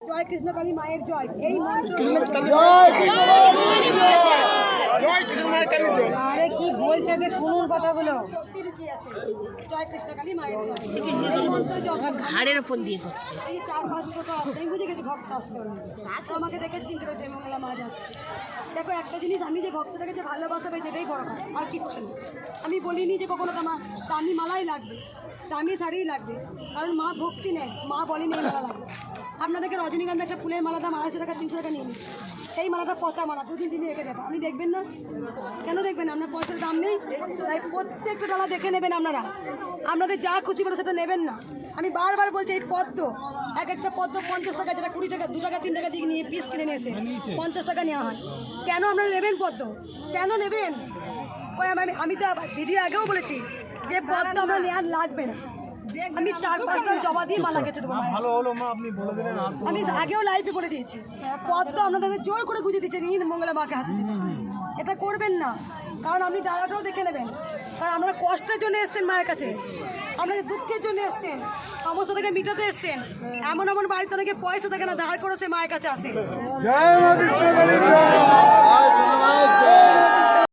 জয় কৃষ্ণকালী মায়ের জয়। এই মন্ত্র আরে কি বলছে যে শুনুন কথাগুলো। জয় কৃষ্ণকালী মায়ের জয়। এই মন্ত্র যখন ঘাড়ের ওপর দিয়ে করছে, এই 4-5 টোটো আসছে, আমি বুঝে গেছি ভক্ত আসছে। তো আমাকে দেখে চিনতে পেরেছে মঙ্গলা মা যাচ্ছে। দেখো একটা জিনিস, আমি যে ভক্তটাকে যে ভালোবাসা পাই যেটাই বড় কথা, আর কিচ্ছু না। আমি বলিনি যে কখনো আমার দামি মালাই লাগবে, দামি শাড়িই লাগবে, কারণ মা ভক্তি নেয়। মা বলেনি এই মালা লাগবে। আপনাদেরকে রজনীগন্ধা একটা ফুলের মালা দাম 250 টাকা 300 টাকা নিয়ে নিচ্ছে। সেই মালাটা পচা মালা, 2-3 দিনে রেখে দেবো। আপনি দেখবেন না? কেন দেখবেন? আপনার পয়সার দাম নেই, তাই প্রত্যেকটা ডালা দেখে নেবেন আপনারা। আপনাদের যা খুশি করে সেটা নেবেন না। আমি বারবার বলছি, এই পদ্ম, এক একটা পদ্ম 50 টাকা, যেটা 20 টাকা, 2 টাকা 3 টাকা দিয়ে নিয়ে পিস কিনে নিয়ে এসে 50 টাকা নেওয়া হয়। কেন আপনারা নেবেন পদ্ম? কেন নেবেন? ওই আমি তো ভিডিও আগেও বলেছি যে পদ্ম আমরা নেওয়ার লাগবে না। আমি 4-5 দিন জবা দিয়ে মালা কেটে দেবো। ভালো হলো মা, আপনি বলে দিলেন। আমি আগেও লাইভে বলে দিয়েছি, পদ্ম আপনাদের জোর করে গুঁজে দিচ্ছে নীল মঙ্গলা মাকে হাতে দিবেন। এটা করবেন না, কারণ আপনি ডালাটাও দেখে নেবেন। কারণ আপনারা কষ্টের জন্য এসছেন মায়ের কাছে, আপনাদের দুঃখের জন্য এসছেন, সমস্যাটাকে মিটাতে এসছেন। এমন এমন বাড়িতে অনেকে পয়সা থাকে না, ধার করে সে মায়ের কাছে আসে। জয় মা কৃষ্ণকালী জয়।